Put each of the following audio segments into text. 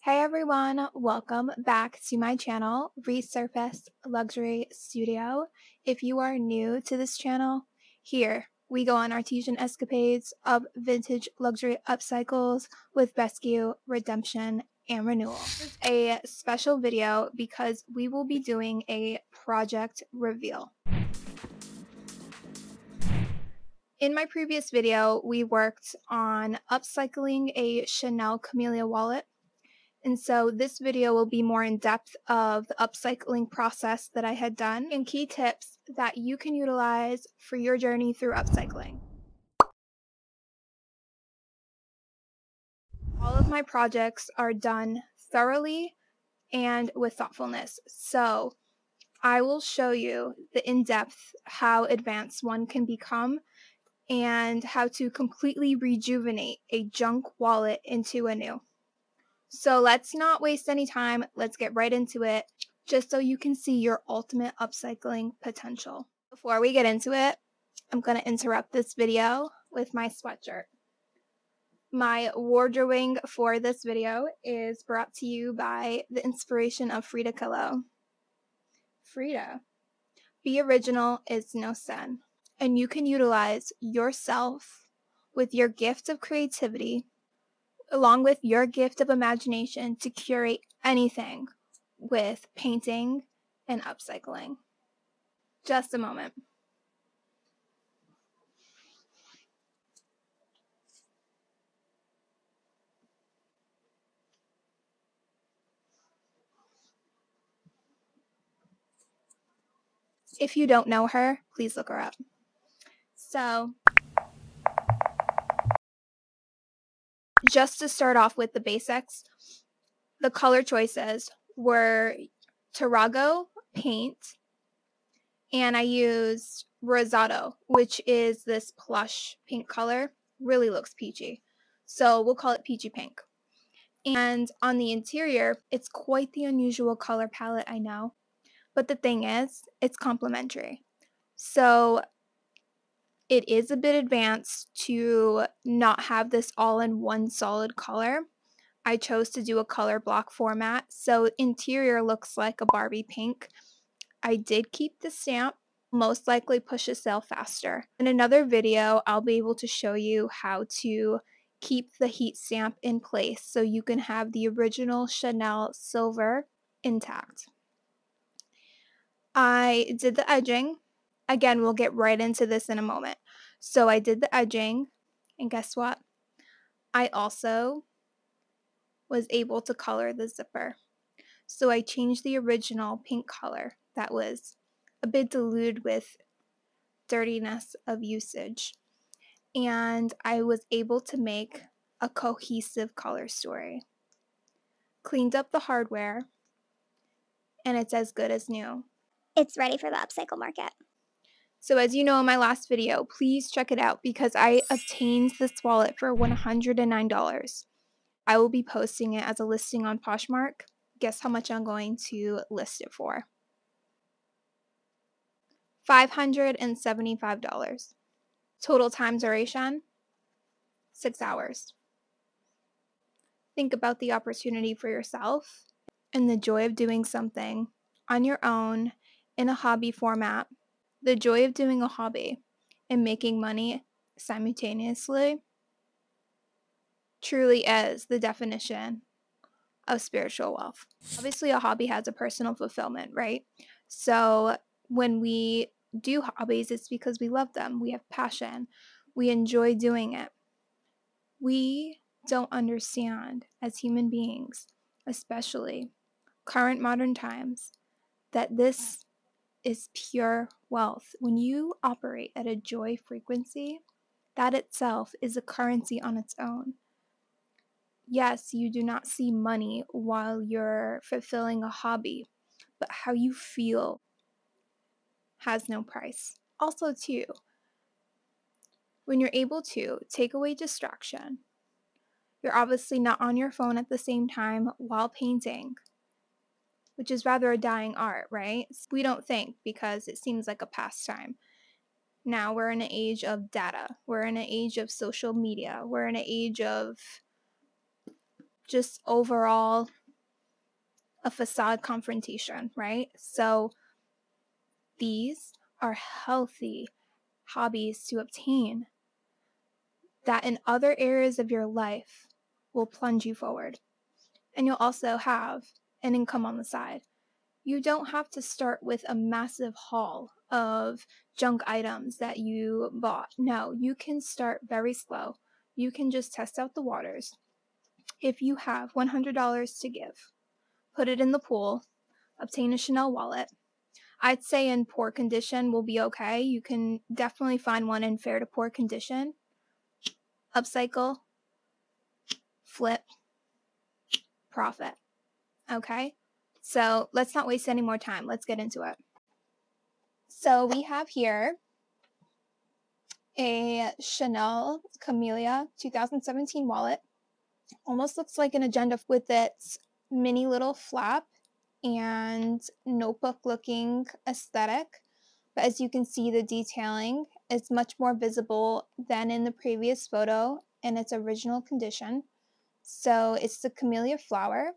Hey everyone, welcome back to my channel, Resurfaced Luxury Studio. If you are new to this channel, here we go on artesian escapades of vintage luxury upcycles with rescue, redemption, and renewal. This is a special video because we will be doing a project reveal. In my previous video, we worked on upcycling a Chanel Camellia wallet. And so this video will be more in depth of the upcycling process that I had done and key tips that you can utilize for your journey through upcycling. All of my projects are done thoroughly and with thoughtfulness. So I will show you the in-depth how advanced one can become and how to completely rejuvenate a junk wallet into a new. So let's not waste any time. Let's get right into it, just so you can see your ultimate upcycling potential. Before we get into it, I'm going to interrupt this video with my sweatshirt. My wardrobing for this video is brought to you by the inspiration of Frida Kahlo. Frida, be original is no sin, and you can utilize yourself with your gift of creativity along with your gift of imagination to curate anything with painting and upcycling. Just a moment. If you don't know her, please look her up. So, just to start off with the basics, the color choices were Tarago paint, and I used Rosado, which is this plush pink color. Really looks peachy. So we'll call it peachy pink. And on the interior, it's quite the unusual color palette, I know. But the thing is, it's complementary. So it is a bit advanced to not have this all in one solid color. I chose to do a color block format, so interior looks like a Barbie pink. I did keep the stamp, most likely push a sale faster. In another video, I'll be able to show you how to keep the heat stamp in place so you can have the original Chanel silver intact. I did the edging. Again, we'll get right into this in a moment. So I did the edging, and guess what? I also was able to color the zipper. So I changed the original pink color that was a bit diluted with dirtiness of usage. And I was able to make a cohesive color story. Cleaned up the hardware, and it's as good as new. It's ready for the upcycle market. So as you know in my last video, please check it out because I obtained this wallet for $109. I will be posting it as a listing on Poshmark. Guess how much I'm going to list it for? $575. Total time duration, 6 hours. Think about the opportunity for yourself and the joy of doing something on your own in a hobby format. The joy of doing a hobby and making money simultaneously truly is the definition of spiritual wealth. Obviously, a hobby has a personal fulfillment, right? So when we do hobbies, it's because we love them. We have passion. We enjoy doing it. We don't understand as human beings, especially current modern times, that this is pure wealth. When you operate at a joy frequency, that itself is a currency on its own. Yes, you do not see money while you're fulfilling a hobby, but how you feel has no price. Also, too, when you're able to take away distraction, you're obviously not on your phone at the same time while painting, which is rather a dying art, right? We don't think because it seems like a pastime. Now we're in an age of data. We're in an age of social media. We're in an age of just overall a facade confrontation, right? So these are healthy hobbies to obtain that in other areas of your life will plunge you forward. And you'll also have an income on the side. You don't have to start with a massive haul of junk items that you bought. No, you can start very slow. You can just test out the waters. If you have $100 to give, put it in the pool, obtain a Chanel wallet. I'd say in poor condition will be okay. You can definitely find one in fair to poor condition. Upcycle, flip, profit. Okay? So let's not waste any more time. Let's get into it. So we have here a Chanel Camellia 2017 wallet. Almost looks like an agenda with its mini little flap and notebook looking aesthetic. But as you can see, the detailing is much more visible than in the previous photo in its original condition. So it's the camellia flower.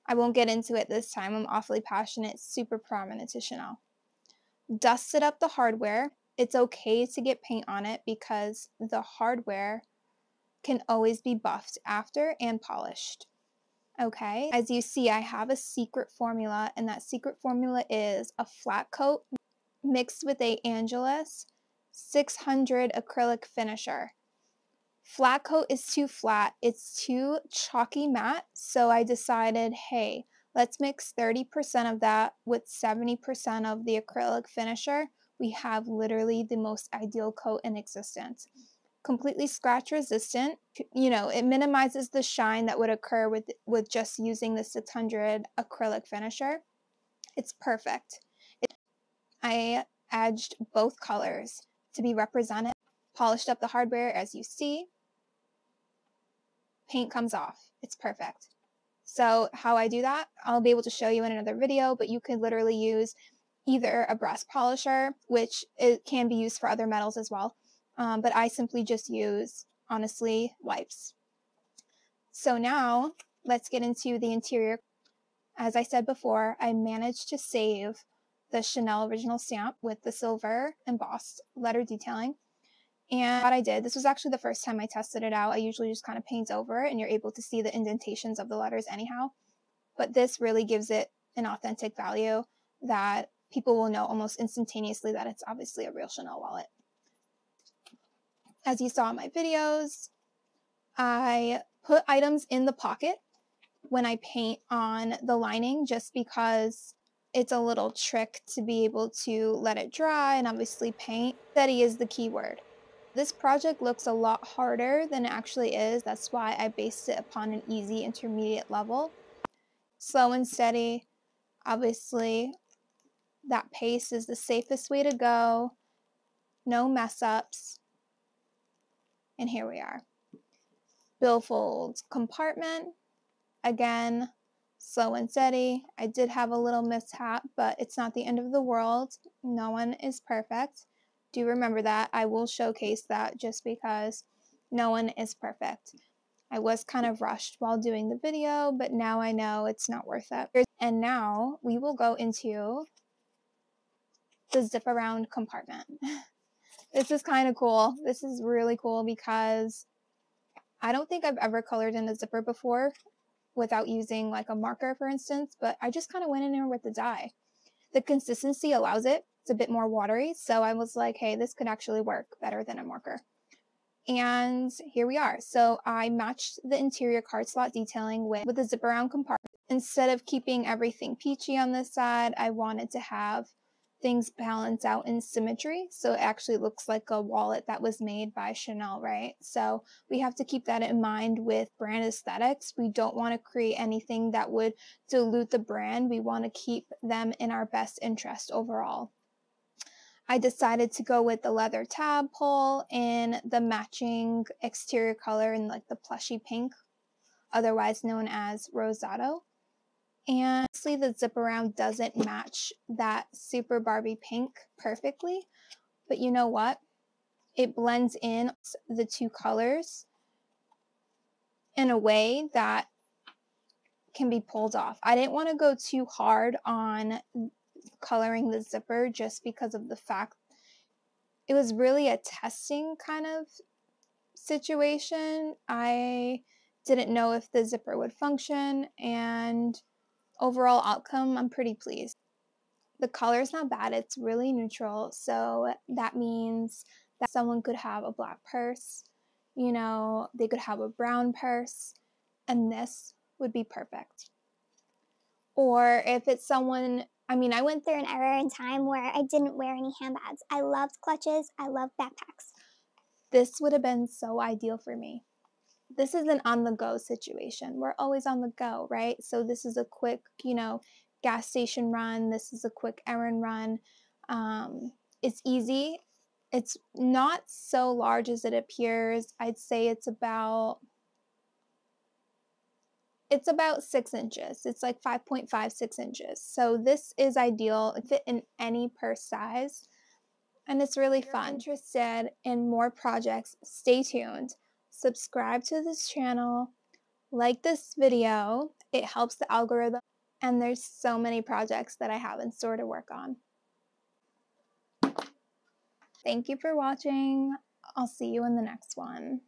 I won't get into it this time. I'm awfully passionate. It's super prominent to Chanel. Dusted up the hardware. It's okay to get paint on it because the hardware can always be buffed after and polished. Okay, as you see, I have a secret formula, and that secret formula is a flat coat mixed with a Angelus 600 acrylic finisher. Flat coat is too flat, it's too chalky matte, so I decided, hey, let's mix 30% of that with 70% of the acrylic finisher. We have literally the most ideal coat in existence. Completely scratch resistant. You know, it minimizes the shine that would occur with just using the 600 acrylic finisher. It's perfect. I edged both colors to be represented. Polished up the hardware as you see. Paint comes off. It's perfect. So how I do that, I'll be able to show you in another video, but you could literally use either a brass polisher, which it can be used for other metals as well, but I simply just use, honestly, wipes. So now let's get into the interior. As I said before, I managed to save the Chanel original stamp with the silver embossed letter detailing. And what I did, this was actually the first time I tested it out. I usually just kind of paint over it and you're able to see the indentations of the letters anyhow. But this really gives it an authentic value that people will know almost instantaneously that it's obviously a real Chanel wallet. As you saw in my videos, I put items in the pocket when I paint on the lining just because it's a little trick to be able to let it dry and obviously paint. Steady is the key word. This project looks a lot harder than it actually is. That's why I based it upon an easy intermediate level. Slow and steady. Obviously, that pace is the safest way to go. No mess ups. And here we are. Billfold compartment. Again, slow and steady. I did have a little mishap, but it's not the end of the world. No one is perfect. Do remember that. I will showcase that just because no one is perfect. I was kind of rushed while doing the video, but now I know it's not worth it. And now we will go into the zip around compartment. This is kind of cool. This is really cool because I don't think I've ever colored in a zipper before without using like a marker, for instance, but I just kind of went in there with the dye. The consistency allows it. It's a bit more watery, so I was like, hey, this could actually work better than a marker. And here we are. So I matched the interior card slot detailing with the zip around compartment. Instead of keeping everything peachy on this side, I wanted to have things balance out in symmetry. So it actually looks like a wallet that was made by Chanel, right? So we have to keep that in mind with brand aesthetics. We don't want to create anything that would dilute the brand. We want to keep them in our best interest overall. I decided to go with the leather tab pull in the matching exterior color in like the plushy pink, otherwise known as rosado. And honestly, the zip around doesn't match that super Barbie pink perfectly, but you know what? It blends in the two colors in a way that can be pulled off. I didn't want to go too hard on coloring the zipper just because of the fact it was really a testing kind of situation. I didn't know if the zipper would function, and overall outcome, I'm pretty pleased. The color is not bad, it's really neutral, so that means that someone could have a black purse, they could have a brown purse, and this would be perfect. Or if it's someone, I went Through an era in time where I didn't wear any handbags. I loved clutches. I loved backpacks. this would have been so ideal for me. This is an on the go situation. We're always on the go, right? So this is a quick, gas station run. This is a quick errand run. It's easy. It's not so large as it appears. I'd say it's about 6 inches. It's like 5.5, 6 inches. So this is ideal. It fit in any purse size. And it's really fun. If you're interested in more projects, stay tuned. Subscribe to this channel. Like this video. It helps the algorithm. And there's so many projects that I have in store to work on. Thank you for watching. I'll see you in the next one.